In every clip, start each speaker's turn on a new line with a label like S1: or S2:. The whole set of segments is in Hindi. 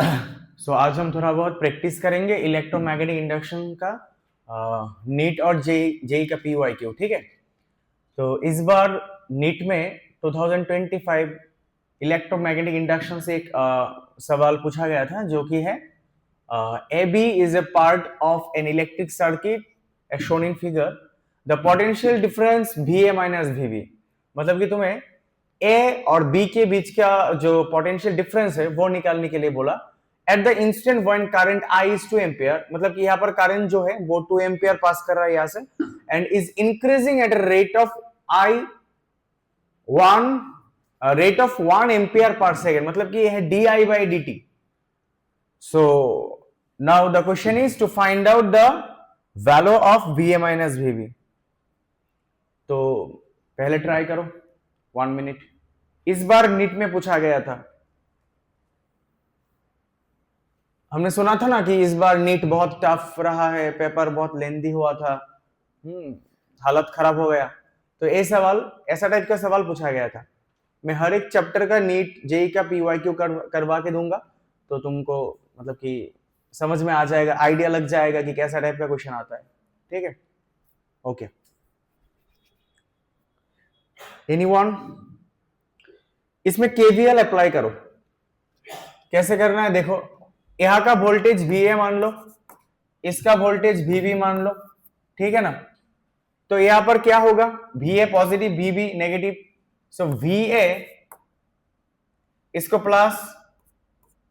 S1: सो आज हम थोड़ा बहुत प्रैक्टिस करेंगे इलेक्ट्रोमैग्नेटिक इंडक्शन का नीट और जेई का पीवाईक्यू, ठीक है। तो इस बार नीट में 2025 इलेक्ट्रोमैग्नेटिक इंडक्शन से एक सवाल पूछा गया था जो कि है A B is a part of an electric circuit as shown in figure, the potential difference V A minus V B. मतलब कि तुम्हें ए और बी के बीच का जो पोटेंशियल डिफरेंस है वो निकालने के लिए बोला at the instant when current I is 2 ampere. मतलब कि यहाँ पर करंट जो है वो 2 एम्पियर पास कर रहा है यहाँ से end is increasing at a rate of I 1 ampere per second. मतलब कि यह है D I by D T. So now the question is to find out the value of V A minus V B. तो पहले ट्राई करो 1 मिनट। इस बार नीट में पूछा गया था, हमने सुना था ना कि इस बार नीट बहुत टफ रहा है, पेपर बहुत लेंदी हुआ था, हालत खराब हो गया। तो ये सवाल, ऐसा टाइप का सवाल पूछा गया था। मैं हर एक चैप्टर का नीट जेई का पीवाईक्यू करवा के दूंगा, तो तुमको मतलब कि समझ में आ जाएगा, आइडिया लग जाएगा कि कैसा टाइप का क्वेश्चन आता है, ठीक है। Okay, anyone? इसमें केवीएल अप्लाई करो। कैसे करना है देखो, यहां का वोल्टेज वीए मान लो, इसका वोल्टेज वीबी मान लो, ठीक है ना। तो यहां पर क्या होगा, वीए पॉजिटिव वीबी नेगेटिव। सो वीए इसको प्लस,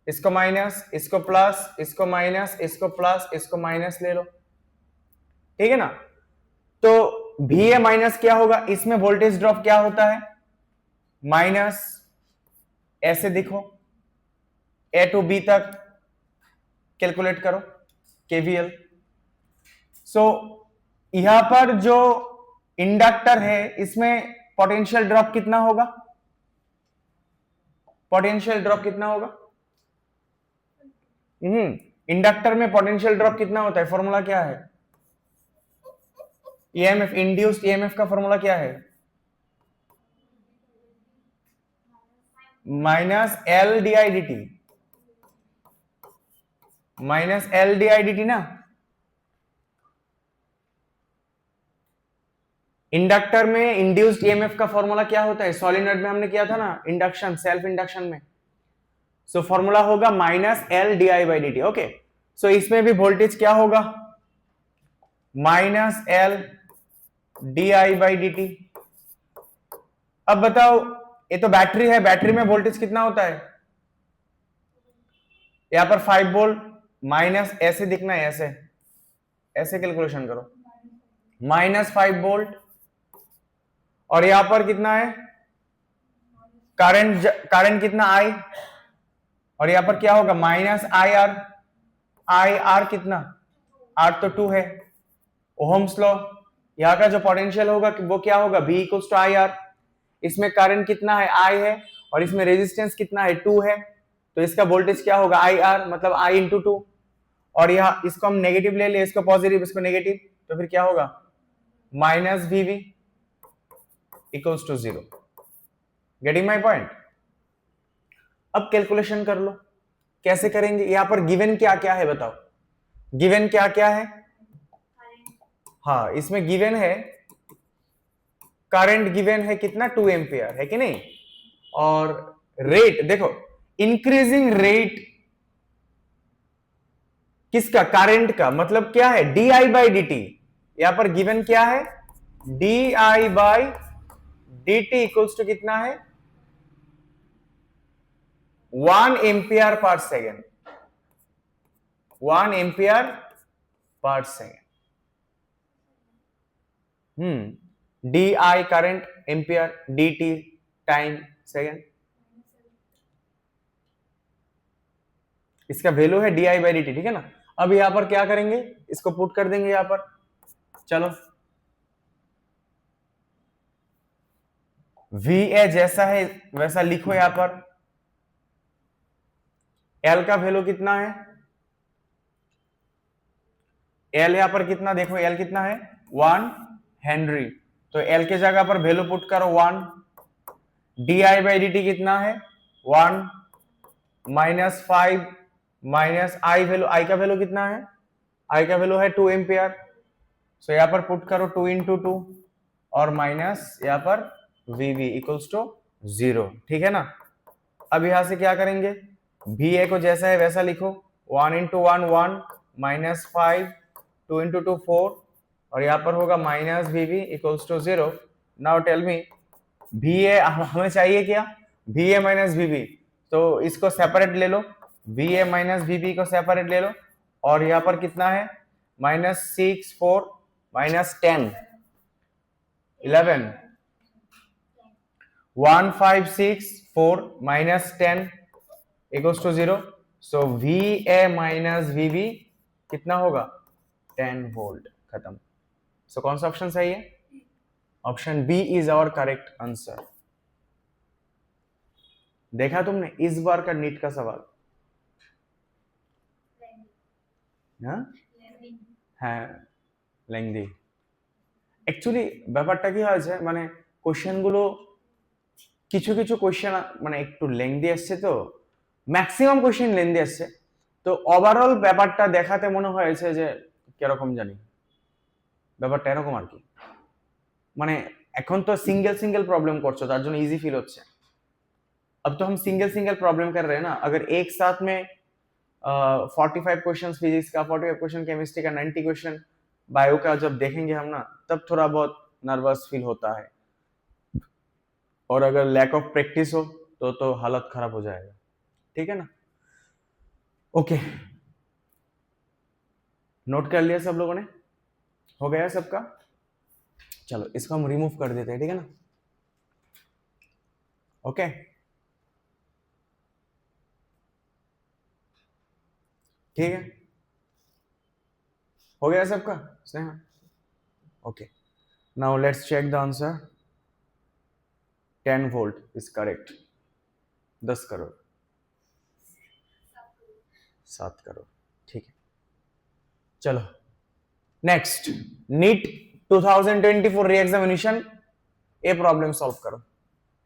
S1: इसको माइनस, इसको प्लस, इसको माइनस, इसको प्लस, इसको माइनस ले लो, ठीक है ना। तो वीए माइनस क्या होगा, इसमें वोल्टेज ड्रॉप क्या होता है, माइनस, ऐसे देखो ए टू बी तक कैलकुलेट करो केवीएल। सो यहां पर जो इंडक्टर है इसमें पोटेंशियल ड्रॉप कितना होगा, पोटेंशियल ड्रॉप कितना होगा, इंडक्टर में पोटेंशियल ड्रॉप कितना होता है, फॉर्मूला क्या है, ईएमएफ, इंड्यूस्ड ईएमएफ का फॉर्मूला क्या है, minus L D I D T, minus L D I D T ना। इंडक्टर में इंड्यूस्ड ईएमएफ का फॉर्मूला क्या होता है, सॉलिनॉइड में हमने किया था ना, इंडक्शन, सेल्फ इंडक्शन में। सो फॉर्मूला होगा minus L D I by D T. Okay, so इसमें भी वोल्टेज क्या होगा, minus L D I by D T. अब बताओ, ये तो बैटरी है, बैटरी में वोल्टेज कितना होता है, यहां पर 5 वोल्ट, माइनस ऐसे दिखना है, ऐसे ऐसे कैलकुलेशन करो, माइनस 5 वोल्ट। और यहां पर कितना है करंट, करंट कितना आई, और यहां पर क्या होगा minus I R, I R कितना, आर तो 2 है, ओहम्स लॉ। यहां का जो पोटेंशियल होगा वो क्या होगा, V equals to I R. इसमें करंट कितना है, I है, और इसमें रेजिस्टेंस कितना है, 2 है। तो इसका वोल्टेज क्या होगा, आई आर, मतलब I इंटू 2। और यहाँ इसको हम नेगेटिव ले ले, इसको पॉजिटिव, इसको नेगेटिव, तो फिर क्या होगा, minus VV equals to 0। Getting my point? अब कैलकुलेशन कर लो, कैसे करेंगे, यहां पर गिवन क्या क्या है बताओ, गिवन क्या क्या है, हाँ इसमें गिवन है, करंट गिवन है कितना, 2 एम्पियर है कि नहीं। और रेट देखो, इंक्रीजिंग रेट किसका, करंट का, मतलब क्या है, D I by D T. यहां पर गिवन क्या है, D I by D T equals to कितना है, 1 ampere per second, 1 ampere per second. D I current ampere, D T time second, इसका वैल्यू है D I by D T, ठीक है ना। अब यहां पर क्या करेंगे, इसको पुट कर देंगे यहां पर, चलो वी ए जैसा है वैसा लिखो यहां पर। एल का वैल्यू कितना है, एल यहां पर कितना देखो, एल कितना है, 1 हेनरी। तो एल के जगह पर वैल्यू पुट करो 1। D I by D T कितना है, 1 माइनस 5 माइनस आई वैल्यू, आई का वैल्यू कितना है, आई का वैल्यू है 2 एम्पियर, सो यहाँ पर पुट करो 2 इंटू 2 और माइनस यहाँ पर वीवी इक्वल्स टू 0, ठीक है ना। अब यहां से क्या करेंगे, वी ए को जैसा है वैसा लिखो, 1 इंटू 1 1 माइनस 5, 2 इंटू 2 4 और यहाँ पर होगा माइनस वीवी equals to 0। Now tell me V A हमें चाहिए क्या, वी ए माइनस वीवी, तो इसको सेपरेट ले लो, वी ए माइनस वीवी को सेपरेट ले लो और यहाँ पर कितना है -6 4 -10 11 1 5 6 4 -10 equals to 0। So V A minus V V कितना होगा 10 वोल्ट, खत्म। सो कौन सा ऑप्शन सही है, option B is our correct answer. देखा तुमने इस बार का नीट का सवाल, হ্যাঁ লেংদি অ্যাকচুয়ালি ব্যাপারটা কি হয়েছে মানে কোশ্চেন গুলো কিছু কিছু কোশ্চেন মানে একটু লেংদি আসছে, তো ম্যাক্সিমাম কোশ্চেন লেংদি আসছে, তো ওভারঅল ব্যাপারটা দেখাতে মনে হয়েছে যে কিরকম জানি ব্যাপারটা এরকম আর কি, মানে এখন তো সিঙ্গেল सिंगल प्रॉब्लम করছো তার জন্য इजी फील হচ্ছে। अब तो हम सिंगल प्रॉब्लम कर रहे हैं ना, अगर एक साथ में 45 क्वेश्चन फिजिक्स का, 45 क्वेश्चन केमिस्ट्री का, 90 क्वेश्चन बायो का जब देखेंगे हम ना, तब थोड़ा बहुत नर्वस फील होता है, और अगर लैक ऑफ प्रैक्टिस हो तो हालत खराब हो जाएगा, ठीक है ना। ओके, नोट कर लिया सब लोगों ने, हो गया सबका, चलो इसको हम रिमूव कर देते हैं, ठीक है ना। ओके ठीक है, हो गया सबका Sneha, okay. Now let's check the answer, 10 volt is correct, 10 crore 7 crore, ठीक है। चलो next, NEET 2024 reexamination, a problem solve करो।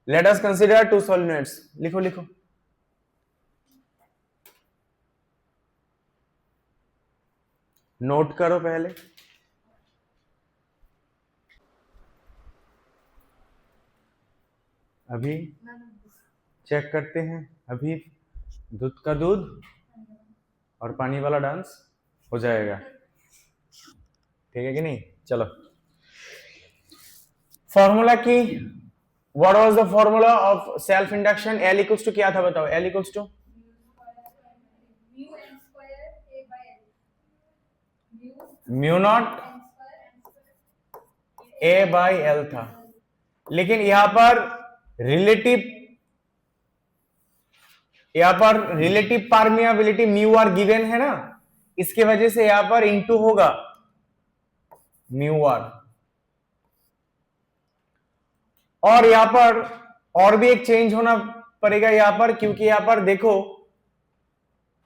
S1: लेट अस कंसीडर 2 सॉलिनॉइड्स, लिखो लिखो, नोट करो पहले, अभी चेक करते हैं, अभी दूध का दूध और पानी वाला डांस हो जाएगा, ठीक है कि नहीं। चलो फॉर्मूला की, what was the formula of self induction, L equals to क्या था बताओ, L equals to mu naught A by L था, लेकिन यहां पर relative permeability mu R given है ना, इसके वजह से यहां पर इनटू होगा म्यू आर, और यहां पर और भी एक चेंज होना पड़ेगा यहां पर, क्योंकि यहां पर देखो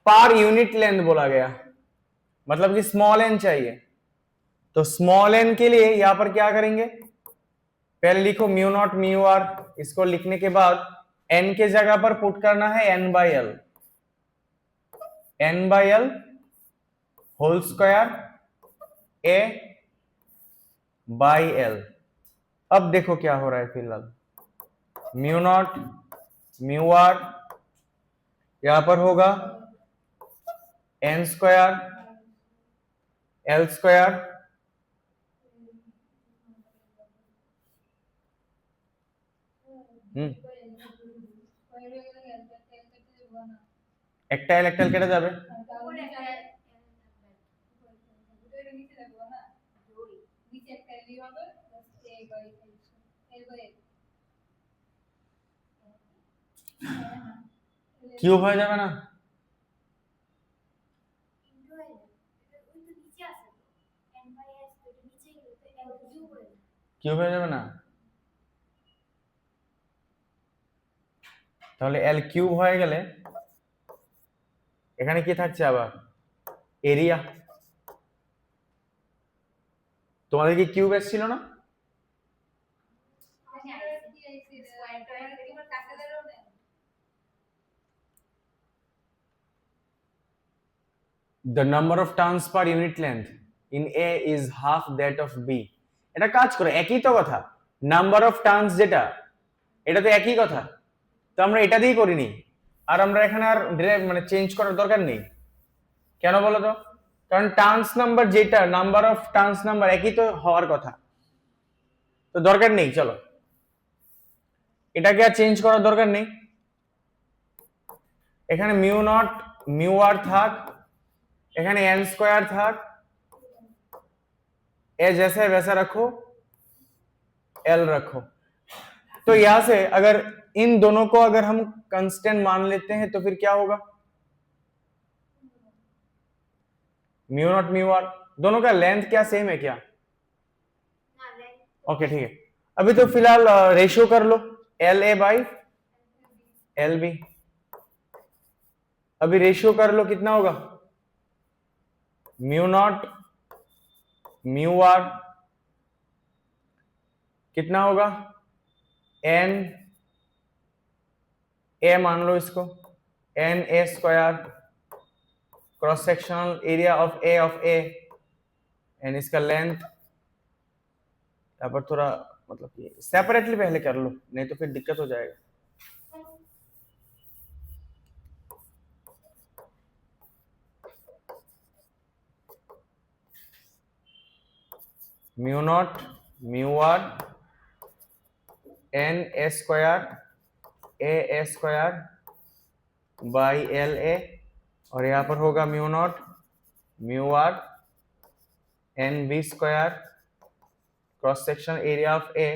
S1: पर यूनिट लेंथ बोला गया, मतलब कि स्मॉल एन चाहिए, तो स्मॉल एन के लिए यहां पर क्या करेंगे, पहले लिखो म्यू नॉट म्यू आर, इसको लिखने के बाद एन के जगह पर पुट करना है N by L whole square A by L. अब देखो क्या हो रहा है, फिलहाल म्यू नॉट म्यू आर यहां पर होगा एन स्क्वायर एल स्क्वायर একটা এল একটা এল কেটে যাবে, কিউব হয়ে যাবে না, কিউব হয়ে যাবে না, তাহলে এল কিউব হয়ে গেলে এখানে কি থাকছে আবার এরিয়া, তোমাদের কি কিউব এসেছিল না, the number of turns per unit length in A is half that of B. এটা কাজ করে একই তো কথা, নাম্বার অফ টার্নস যেটা এটা তো একই কথা, তো আমরা এটা দিয়েই করিনি, আর আমরা এখানে আর মানে চেঞ্জ করার দরকার নেই। কেন বলো তো? কারণ টার্নস নাম্বার যেটা, নাম্বার অফ টার্নস নাম্বার একই তো হওয়ার কথা, তো দরকার নেই। চলো এটাকে আর চেঞ্জ করার দরকার নেই। এখানে মিউ নট মিউ আর থাক, এখাने n स्क्वायर था, ए जैसा है वैसा रखो, l रखो। तो यहां से अगर इन दोनों को अगर हम कांस्टेंट मान लेते हैं तो फिर क्या होगा? म्यू नॉट म्यू आर, दोनों का लेंथ क्या सेम है क्या? ओके ठीक है। अभी तो फिलहाल रेशियो कर लो L A by L B. अभी रेशियो कर लो, कितना होगा? म्यू नॉट म्यू आर कितना होगा? एन ए मान लो इसको, N A square cross sectional area of A and इसका लेंथ। यहाँ पर थोड़ा मतलब कि सेपरेटली पहले कर लो, नहीं तो फिर दिक्कत हो जाएगा। Mu not mu R N A square by L A, और यहाँ पर होगा mu not mu R N B square cross section area of A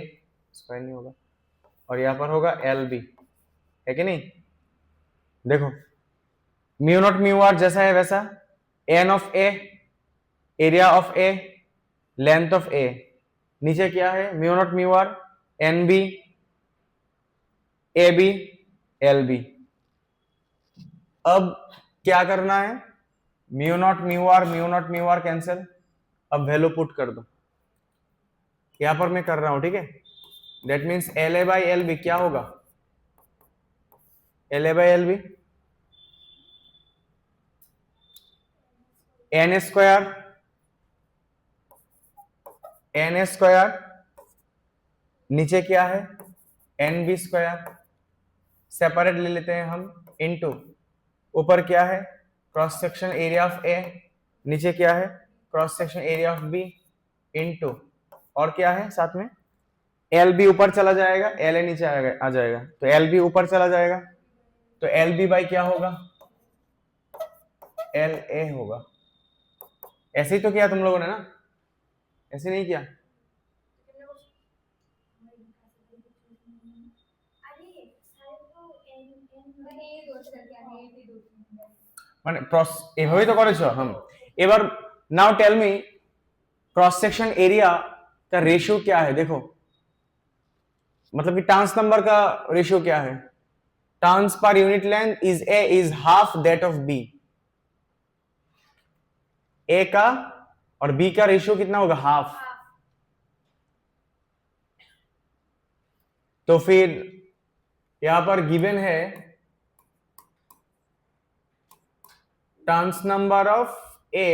S1: square नहीं होगा, और यहाँ पर होगा एल बी, है कि नहीं? देखो म्यू नॉट म्यू आर जैसा है वैसा, N of A area of A length of A, नीचे क्या है? Mu not mu R N B A B L B. अब क्या करना है? Mu not mu R cancel, अब वैल्यू पुट कर दो, यहां पर मैं कर रहा हूं, ठीक है? That means L A by L B क्या होगा? L A by L B N square नीचे क्या है? एन बी स्क्वायर, सेपरेट ले लेते हैं हम, इनटू ऊपर क्या है? Cross section area of A, नीचे क्या है? Cross section area of B, into और क्या है साथ में? एल बी ऊपर चला जाएगा, एल ए नीचे आ जाएगा, तो एल बी ऊपर चला जाएगा, तो एल बी बाई क्या होगा? एल ए होगा। ऐसे ही तो किया तुम लोगों ने ना, ऐसे नहीं किया? মানে এভাবেই তো করেছো हम। এবার now tell me cross section area का रेशियो क्या है? देखो मतलब कि टर्न्स नंबर का रेशियो क्या है? Turns per unit length is A is half that of B. A का और बी का रेशियो कितना होगा? हाफ। तो फिर यहां पर गिवन है टर्न्स नंबर ऑफ ए,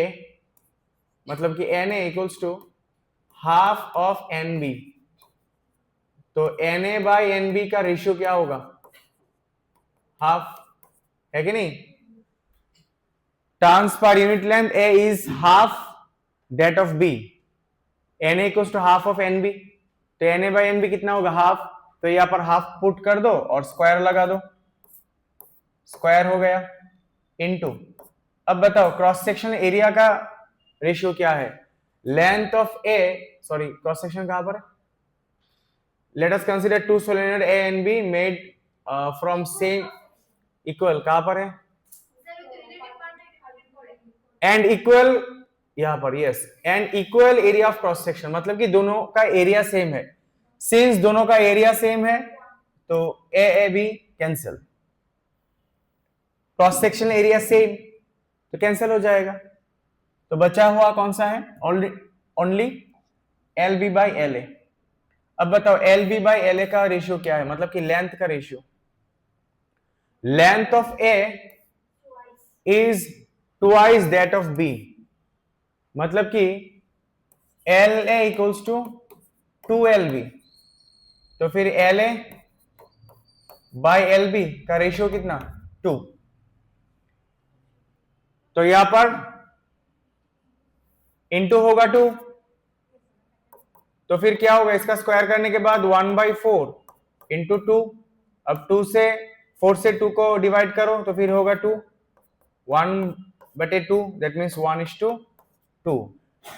S1: मतलब कि N A equals to half of N B, तो N A by N B का रेशियो क्या होगा? हाफ, है कि नहीं? Turns per unit length A is half that of B, N A equals to half of N B, तो N A by N B कितना होगा? हाफ। तो यहां पर हाफ पुट कर दो और स्क्वायर लगा दो, स्क्वायर हो गया, इनटू अब बताओ क्रॉस सेक्शन एरिया का रेशियो क्या है? Length of A, sorry cross section कहां पर है? Let us consider two solenoid A and B made from same equal, कहां पर है? एंड इक्वल, यहां पर, yes, and equal area of cross section, मतलब कि दोनों का एरिया सेम है। सिंस दोनों का एरिया सेम है तो A B cancel, cross section area same तो कैंसिल हो जाएगा, तो बचा हुआ कौन सा है? Only L B by L A. अब बताओ L B by L A का रेशियो क्या है? मतलब कि लेंथ का ratio, length of A is twice that of B, मतलब कि L A equals to 2LB, तो फिर L A by L B का रेशियो कितना 2, तो यहां पर इंटू होगा 2, तो फिर क्या होगा इसका स्क्वायर करने के बाद 1/4 इंटू 2, अब 2 से 4 से 2 को डिवाइड करो तो फिर होगा 2, 1/2, दैट मीन्स 1:2,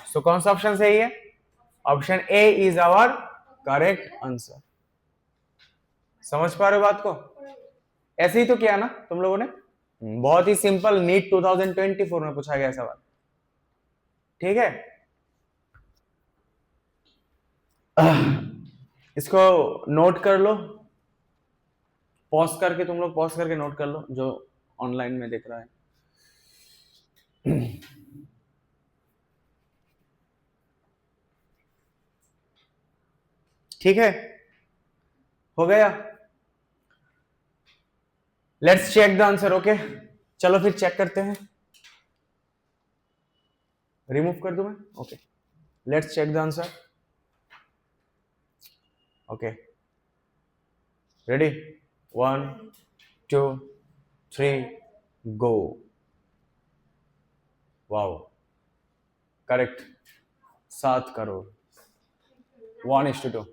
S1: सो कौन सा ऑप्शन सही है? Option A is our correct answer. समझ पा रहे हो बात को? ऐसे ही तो किया ना तुम लोगों ने, बहुत ही सिंपल, नीट 2024 में पूछा गया सवाल, ठीक है। इसको नोट कर लो, पॉज करके, तुम लोग पॉज करके नोट कर लो जो ऑनलाइन में देख रहा है। ठीक है, हो गया। Let's check the answer. Okay, चलो फिर चेक करते हैं। रिमूव कर दूं मैं? Okay, let's check the answer. Okay, ready, 1 2 3 go. Wow, correct, 7 crore, 1:2।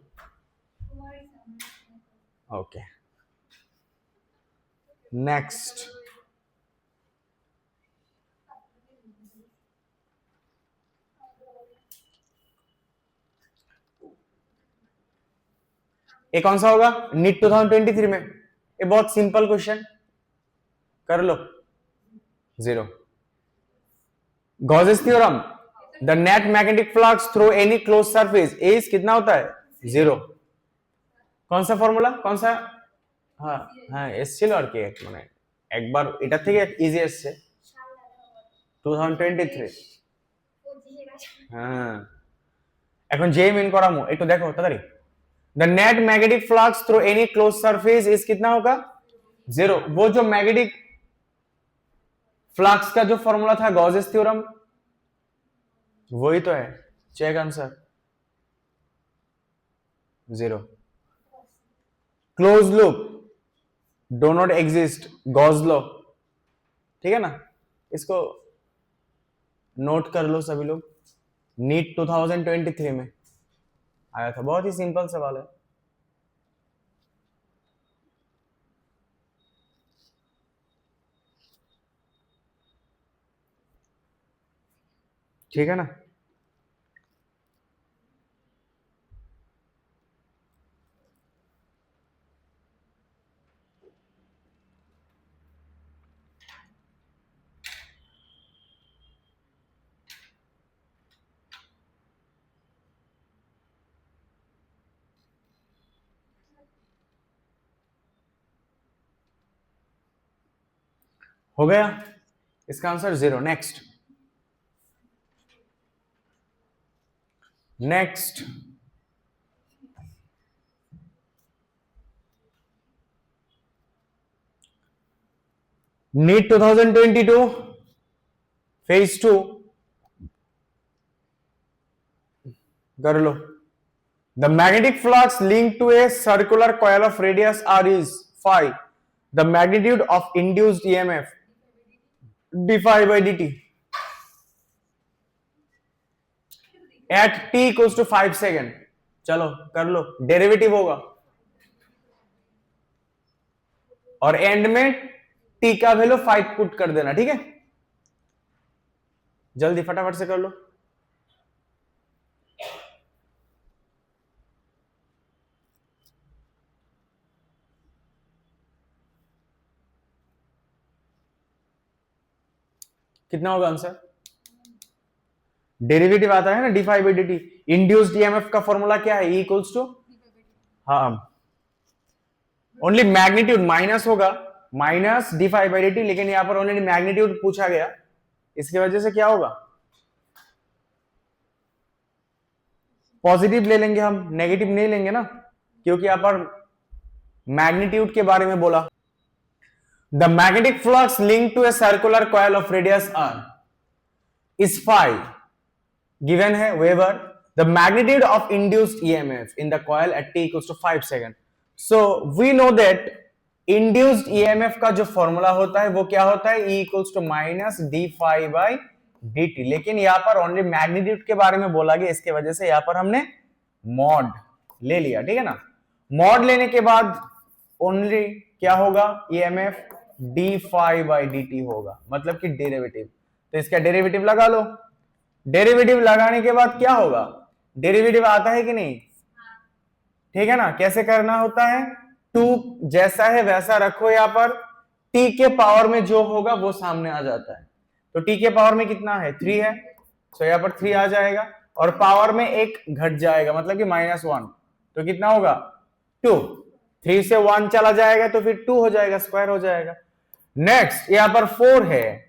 S1: Okay, next. ये कौन सा होगा नीट 2023 में? ये बहुत सिंपल क्वेश्चन, कर लो। 0 Gauss's theorem, the net magnetic flux through any close surface is कितना होता है? 0। कौन सा फॉर्मूला, कौन सा? हाँ हाँ, এসছিল আর কি, মানে একবার এটা থেকে ইজি এসছে 2023। হ্যাঁ, এখন যেই মেন করামো একটু দেখো তাড়াতাড়ি। The net magnetic flux through any close surface is कितना होगा? 0। वो जो मैग्नेटिक फ्लक्स का जो फॉर्मूला था गॉसेस थ्योरम, वही तो है। Check answer, 0। Close loop do not exist, Gauss law, ठीक है ना। इसको नोट कर लो सभी लोग, नीट 2023 में आया था, बहुत ही सिंपल सवाल है। ठीक है ना। हो गया, इसका answer 0। Next, next. NEET 2022 phase 2 कर लो। The magnetic flux linked to a circular coil of radius r is phi. The magnitude of induced EMF d phi by dt at t equals to 5 second. चलो कर लो, डेरिवेटिव होगा और एंड में t का वैल्यू 5 पुट कर देना, ठीक है। जल्दी फटाफट से कर लो। कितना होगा आंसर? डेरिवेटिव आता है ना D phi by D T. Induced EMF का फॉर्मूला क्या है? E इक्वल्स टू, हाँ, ओनली मैग्नीट्यूड माइनस होगा, minus D phi by D T, लेकिन यहां पर ओनली मैग्नीट्यूड पूछा गया, इसकी वजह से क्या होगा? पॉजिटिव ले लेंगे हम, नेगेटिव नहीं लेंगे ना, क्योंकि यहां पर मैग्नीट्यूड के बारे में बोला। The magnetic flux link to a circular coil of radius R is phi given है Weber. The magnitude of induced EMF in the coil at t equals to 5 second. So we know that induced EMF का जो फॉर्मूला होता है वो क्या होता है, E equals to minus d phi by dt. लेकिन यहाँ पर ओनली मैग्नीट्यूड के बारे में बोला गया, इसके वजह से यहाँ पर हमने मॉड ले लिया, ठीक है ना। मॉड लेने के बाद ओनली क्या होगा, EMF d phi by dt होगा, मतलब कि डेरिवेटिव। तो इसका डेरिवेटिव लगा लो। डेरिवेटिव लगाने के बाद क्या होगा, डेरिवेटिव आता है कि नहीं, ठीक है ना। कैसे करना होता है, 2 जैसा है वैसा रखो, यहां पर t के पावर में जो होगा वो सामने आ जाता है। तो t के पावर में कितना है, 3 है, तो यहां पर 3 आ जाएगा, और पावर में 1 घट जाएगा, मतलब कि -1, तो कितना होगा 2। 3 से 1 चला जाएगा तो फिर 2 हो जाएगा, स्क्वायर हो जाएगा। नेक्स्ट यहां पर 4 है,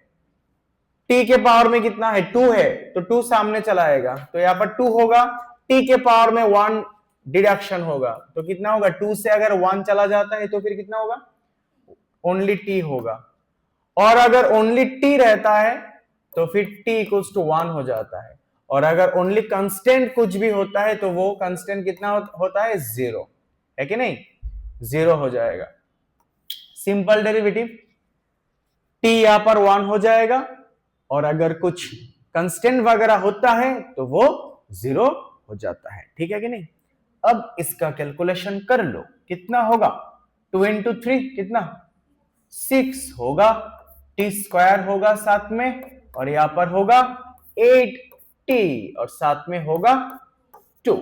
S1: t के पावर में कितना है, 2 है, तो 2 सामने चला आएगा, तो यहां पर 2 होगा, t के पावर में 1 डिडक्शन होगा, तो कितना होगा, 2 से अगर 1 चला जाता है तो फिर कितना होगा, ओनली t होगा। और अगर ओनली t रहता है तो फिर t इक्वल्स टू 1 हो जाता है, और अगर ओनली कांस्टेंट कुछ भी होता है तो वो कांस्टेंट कितना होता है, 0 है कि नहीं, 0 हो जाएगा। सिंपल डेरिवेटिव, t यहां पर 1 हो जाएगा, और अगर कुछ कांस्टेंट वगैरह होता है तो वो 0 हो जाता है, ठीक है कि नहीं। अब इसका कैलकुलेशन कर लो, कितना होगा, 2 into 3 कितना, 6 होगा, t स्क्वायर होगा साथ में, और यहां पर होगा 8t, और साथ में होगा 2।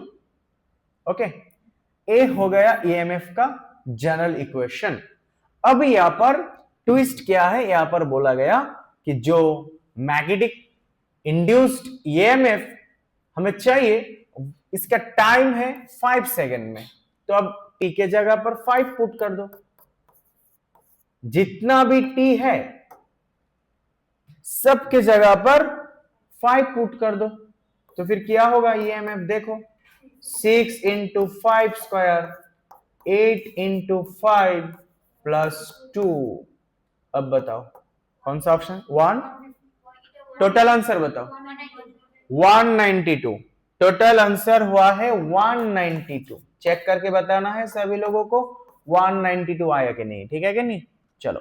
S1: ओके, ए हो गया ईएमएफ का जनरल इक्वेशन। अब यहां पर ट्विस्ट क्या है, यहां पर बोला गया कि जो मैग्नेटिक इंड्यूस्ड ईएमएफ हमें चाहिए, इसका टाइम है 5 सेकेंड में, तो अब टी के जगह पर 5 पुट कर दो, जितना भी टी है सबके जगह पर 5 पुट कर दो, तो फिर क्या होगा ईएमएफ देखो, 6 into 5 स्क्वायर, 8 into 5 प्लस 2। अब बताओ कौन सा ऑप्शन, 1, टोटल आंसर बताओ, 192, टोटल आंसर हुआ है 192। चेक करके बताना है सभी लोगों को 192 आया कि नहीं, ठीक है कि नहीं। चलो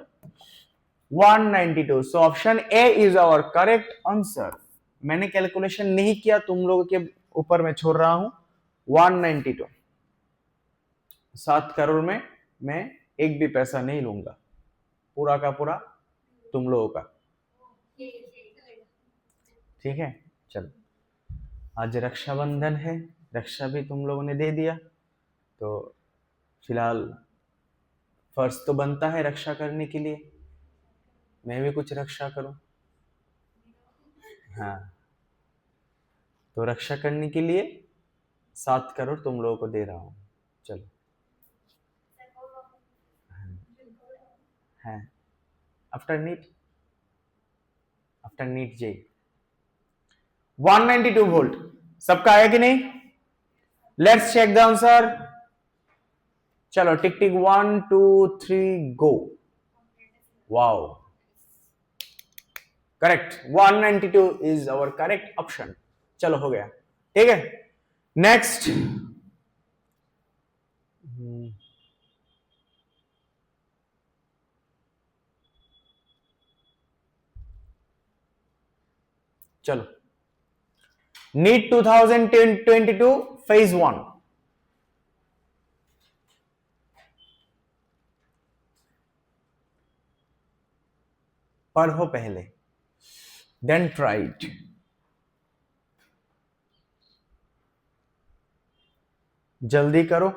S1: 192, so option A is our correct answer. मैंने कैलकुलेशन नहीं किया, तुम लोगों के ऊपर मैं छोड़ रहा हूं। 192, 7 करोड़ में मैं एक भी पैसा नहीं लूंगा, पूरा का पूरा तुम लोगों का, ठीक है। चलो आज रक्षाबंधन है, रक्षा भी तुम लोगों ने दे दिया, तो फिलहाल फर्ज तो बनता है रक्षा करने के लिए, मैं भी कुछ रक्षा करूं। हाँ, तो रक्षा करने के लिए 7 करोड़ तुम लोगों को दे रहा हूं। चलो हाँ, आफ्टर नीट जे 192 वोल्ट सबका आया कि नहीं, लेट्स चेक द आंसर। चलो tick tick 1 2 3 go, wow correct, 192 is our correct option. चलो हो गया, ठीक है। नेक्स्ट चलो नीट 2022 फेज 1, पढ़ो पहले देन ट्राई इट। जल्दी करो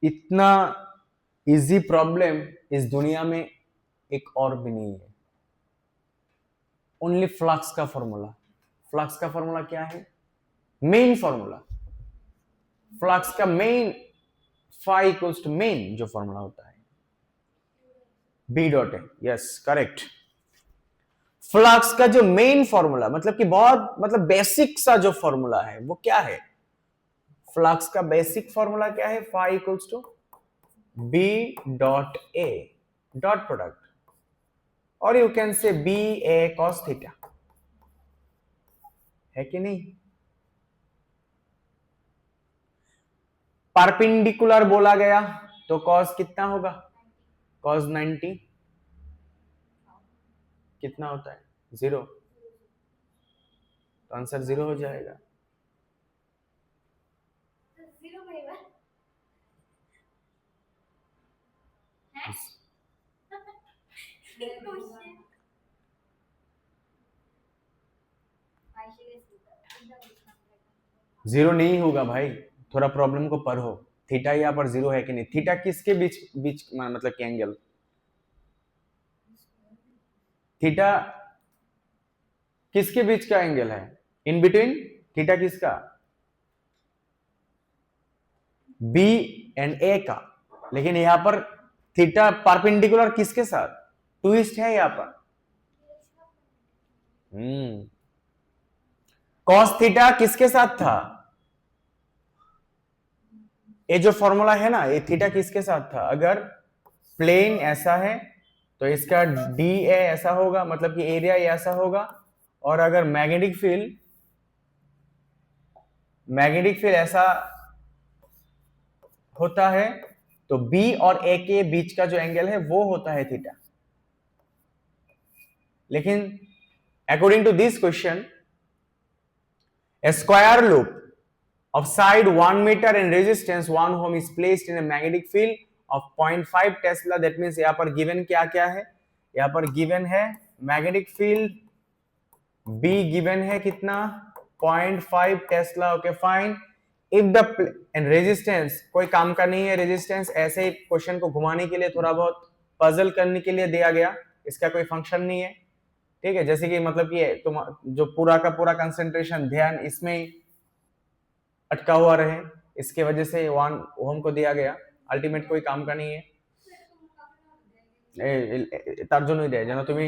S1: इतना इजी प्रॉब्लम इस दुनिया में एक और भी नहीं है। ओनली फ्लक्स का फॉर्मूला, फ्लक्स का फॉर्मूला क्या है? मेन फॉर्मूला फ्लक्स का main phi equals to main जो फॉर्मूला होता है बी डॉट है। Yes correct. फ्लक्स का जो मेन फॉर्मूला मतलब कि बहुत मतलब बेसिक सा जो फॉर्मूला है वो क्या है? फ्लक्स का बेसिक फॉर्मूला क्या है? Phi equals to B dot A dot product और you can say B A cos theta, है कि नहीं? परपेंडिकुलर बोला गया तो कॉस कितना होगा? कॉस 90 कितना होता है? 0, तो आंसर 0 हो जाएगा। जीरो नहीं होगा भाई, थोड़ा प्रॉब्लम को पढ़ो। थीटा यहाँ पर 0 है कि नहीं? थीटा किसके बीच बीच मतलब कि एंगल? थीटा किसके बीच का एंगल है? In between. थीटा किसका? बी एंड ए का। लेकिन यहां पर थीटा परपेंडिकुलर किसके साथ? ट्विस्ट है यहां पर। कॉस थीटा किसके साथ था? ये जो फॉर्मूला है ना, ये थीटा किसके साथ था? अगर प्लेन ऐसा है तो इसका डी ए ऐसा होगा, मतलब कि एरिया ऐसा होगा। और अगर मैग्नेटिक फील्ड ऐसा होता है तो बी और ए के बीच का जो एंगल है वो होता है थीटा। लेकिन according to this question, a square loop of side 1 meter and resistance 1 ohm is placed in a magnetic field of 0.5 Tesla. That means यहां पर गिवन क्या क्या है? यहां पर गिवन है मैग्नेटिक फील्ड B गिवन है कितना? 0.5 Tesla. Okay fine. If the end resistance कोई काम का नहीं है, रेजिस्टेंस ऐसे ही क्वेश्चन को घुमाने के लिए, थोड़ा बहुत पजल करने के लिए दिया गया, इसका कोई फंक्शन नहीं है। ठीक है, जैसे कि मतलब कि तुम जो पूरा का पूरा कंसंट्रेशन ध्यान इसमें अटका हुआ रहे, इसके वजह से 1 ओम को दिया गया। अल्टीमेट कोई काम का नहीं है। তার জন্যই দেয় যেন তুমি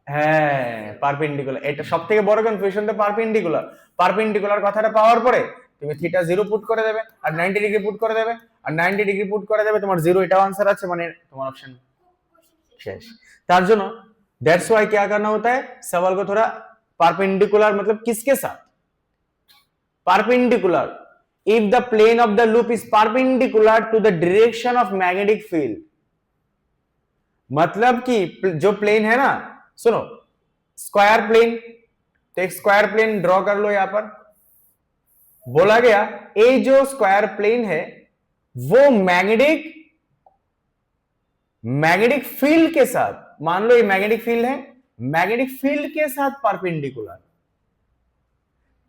S1: হ্যাঁ পারপেন্ডিকুলার। এটা সবথেকে বড় কনফিউশন তো পারপেন্ডিকুলার কথাটা পাওয়ার পরে তুমি থিটা 0 পুট করে দেবে আর 90 ডিগ্রি পুট করে দেবে আর 90 ডিগ্রি পুট করে দেবে, তোমার 0 এটাও आंसर আছে, মানে তোমার ऑप्शन शेष। তার জন্য दैट्स व्हाई क्या करना होता है, सवाल को थोड़ा परपेंडिकुलर मतलब किसके साथ? Perpendicular if the plane of the loop is perpendicular to the direction of magnetic field। मतलब कि जो प्लेन है ना, सुनो, स्क्वायर प्लेन, तो एक स्क्वायर प्लेन ड्रॉ कर लो। यहां पर बोला गया ये जो स्क्वायर प्लेन है वो मैग्नेटिक फील्ड के साथ, मान लो ये मैग्नेटिक फील्ड है, मैग्नेटिक फील्ड के साथ परपेंडिकुलर।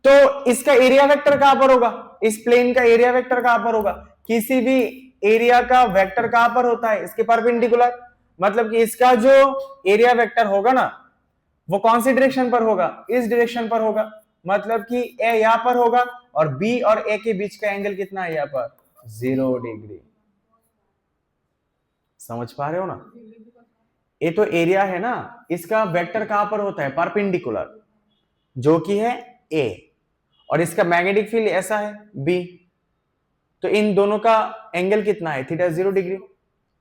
S1: तो इसका एरिया वेक्टर कहां पर होगा? इस प्लेन का एरिया वेक्टर कहां पर होगा? किसी भी एरिया का वेक्टर कहां पर होता है? इसके परपेंडिकुलर। मतलब कि इसका जो एरिया वेक्टर होगा ना वो कौन सी डायरेक्शन पर होगा? इस डायरेक्शन पर होगा। मतलब कि ए यहां पर होगा और बी और ए के बीच का एंगल कितना है? यहां पर 0 डिग्री। समझ पा रहे हो ना? ये तो एरिया है ना, इसका वेक्टर कहां पर होता है? परपेंडिकुलर, जो कि है ए, और इसका मैग्नेटिक फील्ड ऐसा है बी। तो इन दोनों का एंगल कितना है? Theta 0 degree.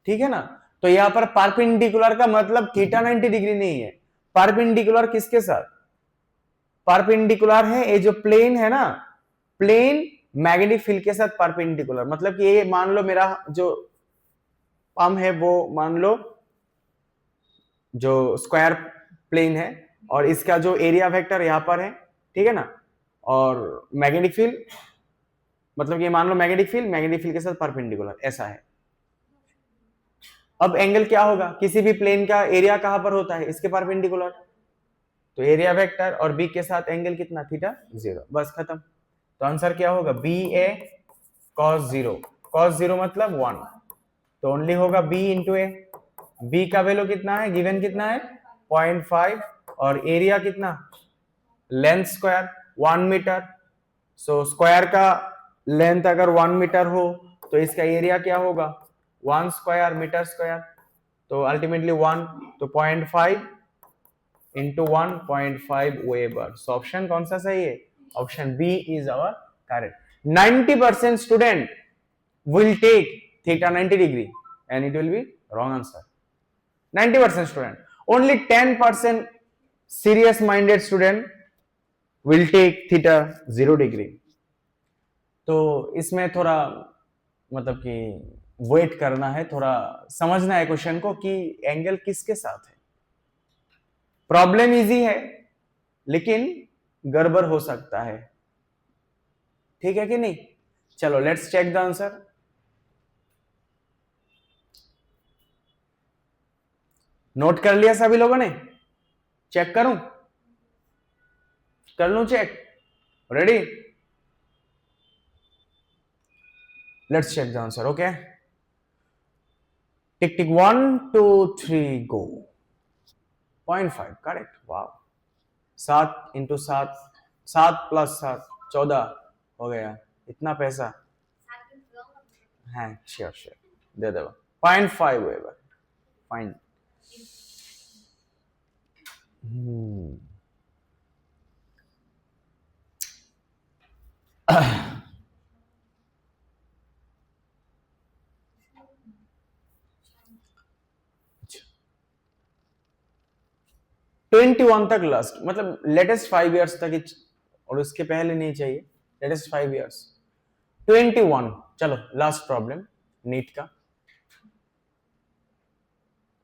S1: ठीक है ना? तो यहां पर परपेंडिकुलर का मतलब थीटा 90 डिग्री नहीं है। परपेंडिकुलर किसके साथ? परपेंडिकुलर है ये जो प्लेन है ना, प्लेन मैग्नेटिक फील्ड के साथ परपेंडिकुलर। मतलब कि ये मान लो मेरा जो पाम है वो मान लो जो स्क्वायर प्लेन है और इसका जो एरिया वेक्टर यहां पर है, ठीक है ना, और मैग्नेटिक फील्ड मतलब ये मान लो मैग्नेटिक फील्ड के साथ परपेंडिकुलर ऐसा है। अब एंगल क्या होगा? किसी भी प्लेन का एरिया कहां पर होता है? इसके परपेंडिकुलर। तो एरिया वेक्टर और बी के साथ एंगल कितना? थीटा 0। बस खत्म। तो आंसर क्या होगा? बी ए cos 0। cos 0 मतलब 1, तो ओनली होगा बी इंटू ए। बी का वैल्यू कितना है, गिवन कितना है 0.5, और एरिया कितना, length square 1 metre. So square का लेंथ अगर 1 मीटर हो तो इसका एरिया क्या होगा 1 स्क्वायर मीटर स्क्वायर, तो अल्टीमेटली 1, तो 0.5 इंटू 1.5 वेबर। सो ऑप्शन कौन सा सही है, option B is our correct. 90% student will take theta 90 degree and it will be wrong answer. 90% student, only 10% serious minded student will take theta 0 degree. तो इसमें थोड़ा मतलब कि वेट करना है, थोड़ा समझना है क्वेश्चन को कि एंगल किसके साथ है। प्रॉब्लम इजी है लेकिन गड़बड़ हो सकता है, ठीक है कि नहीं। चलो let's check the answer. Note कर लिया सभी लोगों ने, चेक करूं, कर लूं check, ready, let's check the answer. Okay, tick tick 1 2 3 go. 0.5 correct, wow. 7 into 7, 7 plus 7 14 हो गया, इतना पैसा है, श्योर श्योर दे दो। 0.5 वेबर, फाइन। ट्वेंटी वन तक लास्ट, मतलब लेटेस्ट 5 इयर्स तक, और उसके पहले नहीं चाहिए, लेटेस्ट 5 इयर्स। 21, चलो लास्ट प्रॉब्लम नीट का,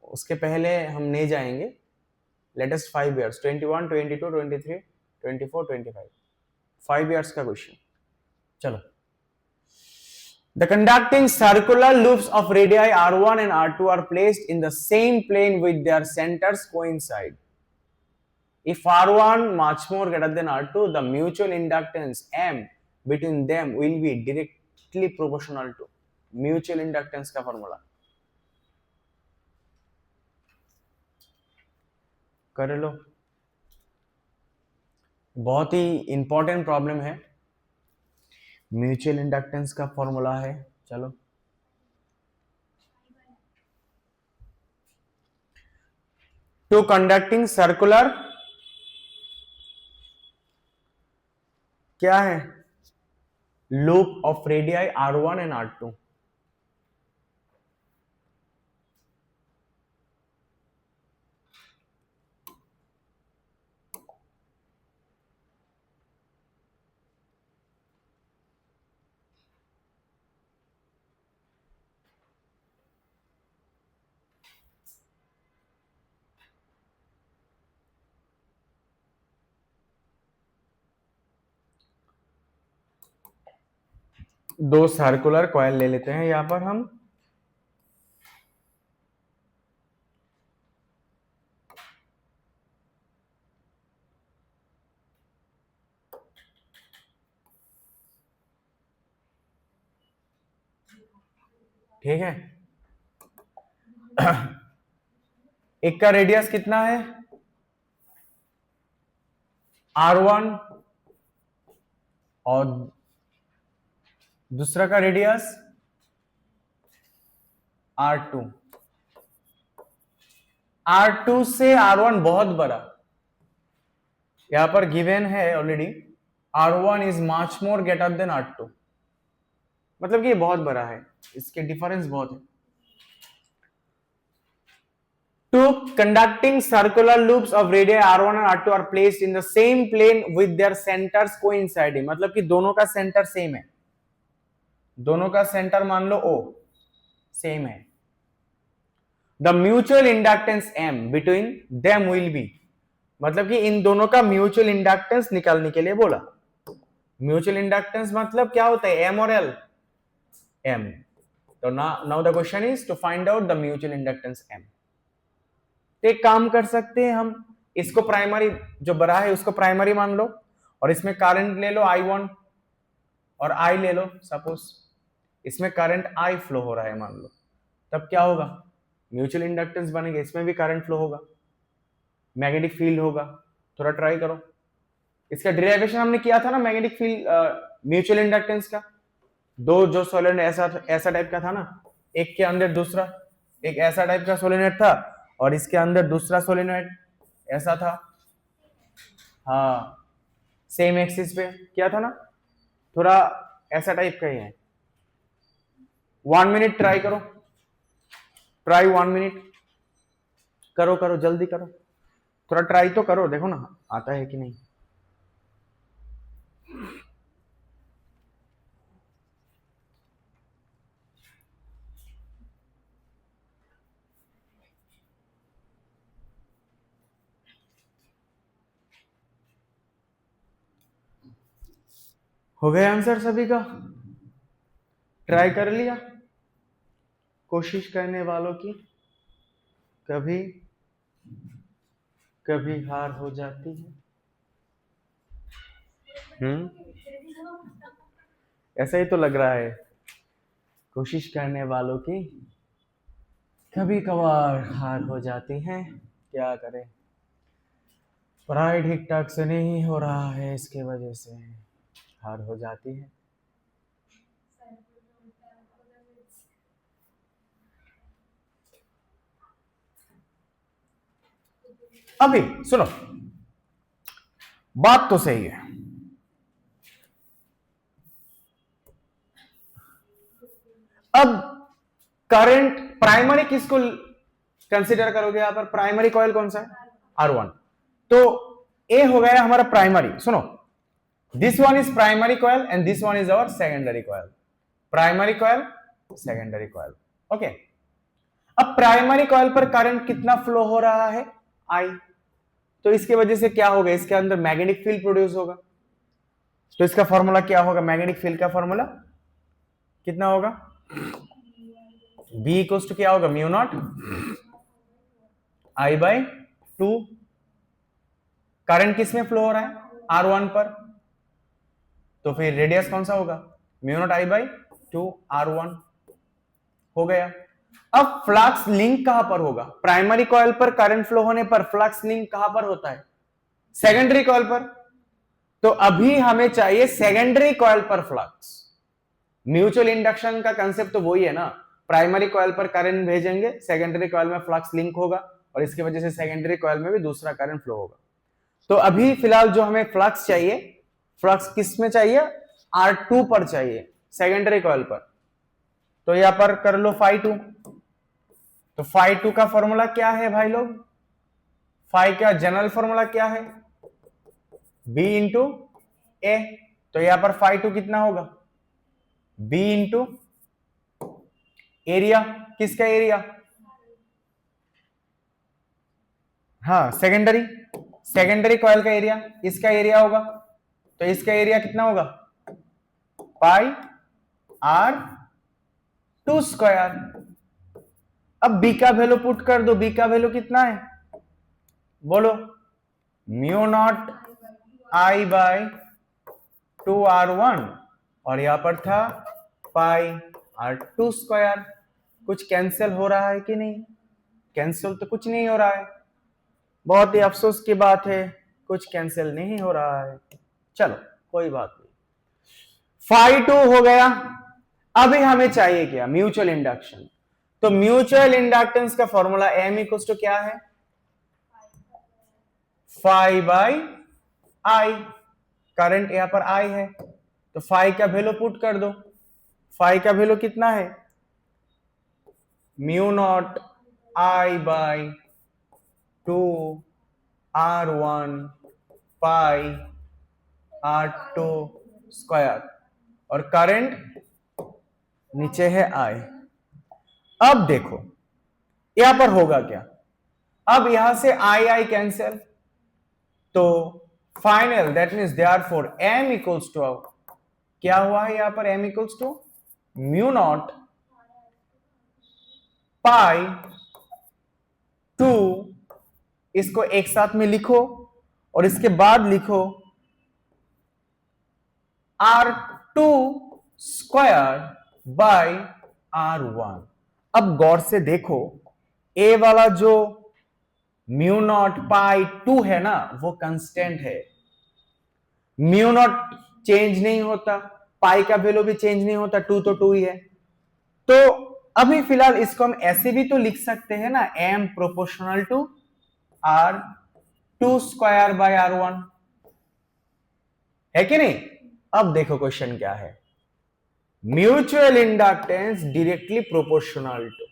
S1: उसके पहले हम नहीं जाएंगे। लेटेस्ट 5 इयर्स 21 22 23 24 25, 5 इयर्स का क्वेश्चन। चलो, the conducting circular loops of radii r1 and r2 are placed in the same plane with their centers coincide. If r1 much more greater than r2, the mutual inductance m between them will be directly proportional to mutual inductance का फॉर्मूला कर लो, बहुत ही इंपॉर्टेंट प्रॉब्लम है। म्यूचुअल इंडक्टेंस का फॉर्मूला है, चलो टू कंडक्टिंग सर्कुलर क्या है, loop of radii r1 and r2। दो सर्कुलर कॉइल ले लेते हैं यहां पर हम, ठीक है। एक का रेडियस कितना है r1 और दूसरा का रेडियस r2। r2 से r1 बहुत बड़ा, यहां पर गिवन है already, r1 is much more greater than r2, मतलब कि ये बहुत बड़ा है, इसके डिफरेंस बहुत है। Two conducting circular loops of radii r1 and r2 are placed in the same plane with their centers coinciding, मतलब कि दोनों का सेंटर सेम है, दोनों का सेंटर मान लो O सेम है। The mutual inductance M between them will be, मतलब कि इन दोनों का म्यूचुअल इंडक्टेंस निकालने के लिए बोला। म्यूचुअल इंडक्टेंस मतलब क्या होता है, M और L, M। तो now the question is to find out the mutual inductance M। तो एक काम कर सकते हैं हम, इसको प्राइमरी जो बड़ा है उसको प्राइमरी मान लो, और इसमें करंट ले लो I1 और I ले लो, सपोज इसमें करंट I फ्लो हो रहा है मान लो, तब क्या होगा, म्यूचुअल इंडक्टेंस बनेगा, इसमें भी करंट फ्लो होगा, मैग्नेटिक फील्ड होगा। थोड़ा ट्राई करो। इसका डेरिवेशन हमने किया था ना मैग्नेटिक फील्ड म्यूचुअल इंडक्टेंस का। दो जो सोलेनोइड ऐसा टाइप का था ना, एक के अंदर दूसरा, एक ऐसा टाइप का सोलेनोइड था और इसके अंदर दूसरा सोलेनोइड ऐसा था। हाँ, सेम एक्सिस पे किया था ना, थोड़ा ऐसा टाइप का ही है। 1 मिनट ट्राई करो, ट्राई 1 मिनट करो, करो जल्दी करो, थोड़ा ट्राई तो करो, देखो ना आता है कि नहीं। हो गया आंसर सभी का? ट्राई कर लिया? कोशिश करने वालों की कभी कभी हार हो जाती है। ऐसा ही तो लग रहा है, कोशिश करने वालों की कभी कभार हार हो जाती है। क्या करें, पढ़ाई ठीक ठाक से नहीं हो रहा है, इसके वजह से हार हो जाती है। अभी सुनो, बात तो सही है। अब करंट प्राइमरी किसको कंसीडर करोगे यहां पर? प्राइमरी कॉइल कौन सा है? R1। तो ए हो गया हमारा प्राइमरी। सुनो, this one is primary coil and this one is our secondary coil. Primary coil, secondary coil. Okay, अब प्राइमरी कॉइल पर करंट कितना फ्लो हो रहा है? I। तो इसके वजह से क्या होगा, इसके अंदर मैग्नेटिक फील्ड प्रोड्यूस होगा। तो इसका फॉर्मूला क्या होगा? मैग्नेटिक फील्ड का फॉर्मूला कितना होगा? B इक्वल्स टू क्या होगा? Mu not I by 2। Current किसमें फ्लो हो रहा है? R1 पर, तो फिर रेडियस कौन सा होगा? Mu not I by 2 R1 हो गया। अब फ्लक्स लिंक कहां पर होगा? प्राइमरी कॉइल पर करंट फ्लो होने पर फ्लक्स लिंक कहां पर होता है? सेकेंडरी कॉइल पर। तो अभी हमें चाहिए सेकेंडरी कॉइल पर फ्लक्स। म्यूचुअल इंडक्शन का कंसेप्ट तो वही है ना, प्राइमरी कॉइल पर करंट भेजेंगे, सेकेंडरी कॉइल में फ्लक्स लिंक होगा और इसकी वजह से सेकेंडरी कॉइल में भी दूसरा करंट फ्लो होगा। तो अभी फिलहाल जो हमें फ्लक्स चाहिए, फ्लक्स किस में चाहिए? R2 पर चाहिए, सेकेंडरी कॉइल पर। तो यहां पर कर लो phi2। तो phi2 का फॉर्मूला क्या है भाई लोग? फाई का जनरल फॉर्मूला क्या है? B इंटू ए। तो यहां पर phi2 कितना होगा? B into area. किसका एरिया? हाँ, सेकेंडरी, सेकेंडरी कॉइल का एरिया, इसका एरिया होगा। तो इसका एरिया कितना होगा? पाई R2 स्क्वायर। अब B का वैल्यू पुट कर दो, B का वैल्यू कितना है बोलो? Mu naught I by 2R1 और यहां पर था पाई R2 स्क्वायर। कुछ कैंसिल हो रहा है कि नहीं? कैंसिल तो कुछ नहीं हो रहा है, बहुत ही अफसोस की बात है, कुछ कैंसिल नहीं हो रहा है। चलो कोई बात नहीं, phi2 हो गया। अभी हमें चाहिए क्या? Mutual induction. तो म्यूचुअल इंडक्टेंस का फॉर्मूला M इक्वल्स टू क्या है? Phi by I। करंट यहां पर I है, तो फाई का वैल्यू पुट कर दो। फाई का वैल्यू कितना है? Mu not I by 2 R1 pi R2 square और करंट नीचे है I। अब देखो यहां पर होगा क्या? अब यहां से I कैंसिल, तो final that means therefore M equals to, क्या हुआ है यहां पर? M equals to mu not pi 2, इसको एक साथ में लिखो और इसके बाद लिखो R2 स्क्वायर बाई R1। अब गौर से देखो, ए वाला जो म्यू नॉट पाई 2 है ना, वो कांस्टेंट है। म्यू नॉट चेंज नहीं होता, पाई का वैल्यू भी चेंज नहीं होता, 2 तो 2 ही है। तो अभी फिलहाल इसको हम ऐसे भी तो लिख सकते हैं ना, m proportional to r 2 square by r1, है कि नहीं? अब देखो क्वेश्चन क्या है, mutual inductance directly proportional to,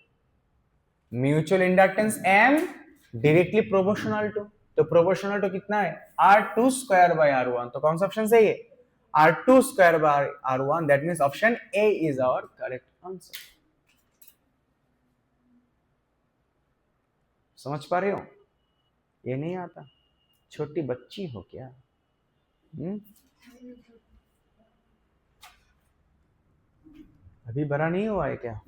S1: mutual inductance m directly proportional to, तो प्रोपोर्शनल टू कितना है, r2 स्क्वायर बाय r1, तो कौन सा ऑप्शन सही है, r2 square by r1, that means option A is our correct answer. समझ पा रहे हो? ये नहीं आता, छोटी बच्ची हो क्या? अभी बड़ा नहीं हुआ है क्या?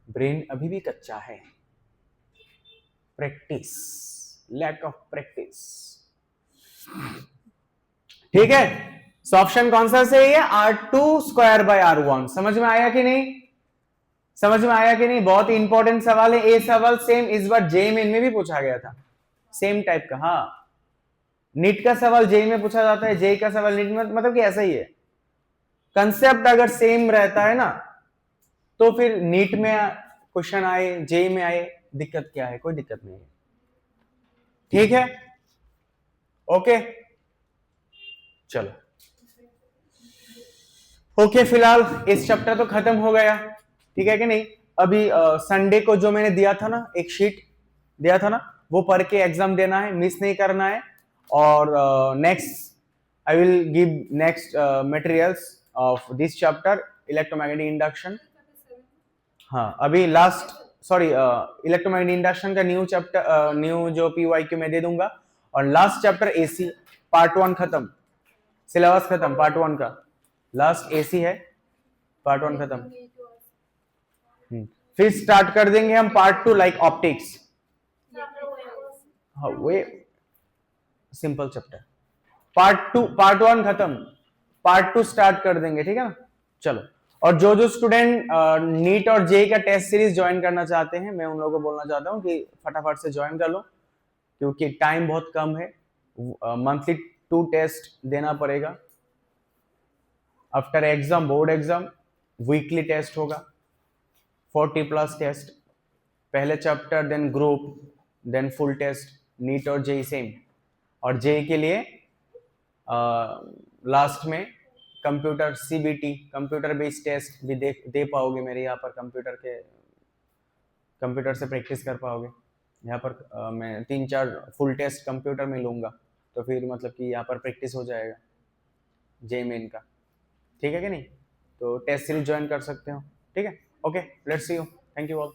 S1: ब्रेन अभी भी कच्चा है। Practice, lack of practice. ठीक है, सो ऑप्शन कौन सा सही है, r2 स्क्वायर बाय r1। समझ में आया कि नहीं? समझ में आया कि नहीं? बहुत ही इंपॉर्टेंट सवाल है। ये सवाल सेम इस बार जेई मेन में भी पूछा गया था, सेम टाइप का। हाँ, नीट का सवाल जेई में पूछा जाता है, जेई का सवाल नीट में, मतलब कि ऐसा ही है। कंसेप्ट अगर सेम रहता है ना, तो फिर नीट में क्वेश्चन आए, जेई में आए, दिक्कत क्या है? कोई दिक्कत नहीं है। ठीक है, ओके, चलो ओके। फिलहाल इस चैप्टर तो खत्म हो गया, ठीक है कि नहीं? अभी संडे को जो मैंने दिया था ना, एक शीट दिया था ना, वो पढ़ के एग्जाम देना है, मिस नहीं करना है। और next I will give next materials of this chapter, electromagnetic induction. हाँ, अभी लास्ट, सॉरी, इलेक्ट्रोमैग्नेटिक इंडक्शन का न्यू चैप्टर, न्यू जो पीवाईक्यू में दे दूंगा। और लास्ट चैप्टर एसी, पार्ट 1 खत्म, सिलेबस खत्म पार्ट 1 का, लास्ट एसी है, पार्ट 1 खत्म। फिर स्टार्ट कर देंगे हम पार्ट 2, लाइक ऑप्टिक्स। हाँ, वे सिंपल चैप्टर। पार्ट 1 खत्म, पार्ट 2 स्टार्ट कर देंगे, ठीक है ना? चलो, और जो जो स्टूडेंट नीट और जेई का टेस्ट सीरीज ज्वाइन करना चाहते हैं, मैं उन लोगों को बोलना चाहता हूँ कि फटाफट से ज्वाइन कर लो, क्योंकि टाइम बहुत कम है। मंथली 2 टेस्ट देना पड़ेगा। After exam, board exam, weekly test होगा, 40+ टेस्ट, पहले chapter, then group, then full test, NEET और जेई सेम। और जेई के लिए लास्ट में computer CBT, computer based test भी दे पाओगे मेरे यहाँ पर, कंप्यूटर से प्रैक्टिस कर पाओगे। यहाँ पर मैं 3-4 फुल टेस्ट कंप्यूटर में लूंगा, तो फिर मतलब कि यहाँ पर प्रैक्टिस हो जाएगा जेई मेन का, ठीक है कि नहीं? तो टेस्ट सीरीज ज्वाइन कर सकते हो, ठीक है? Okay, let's see you, thank you all.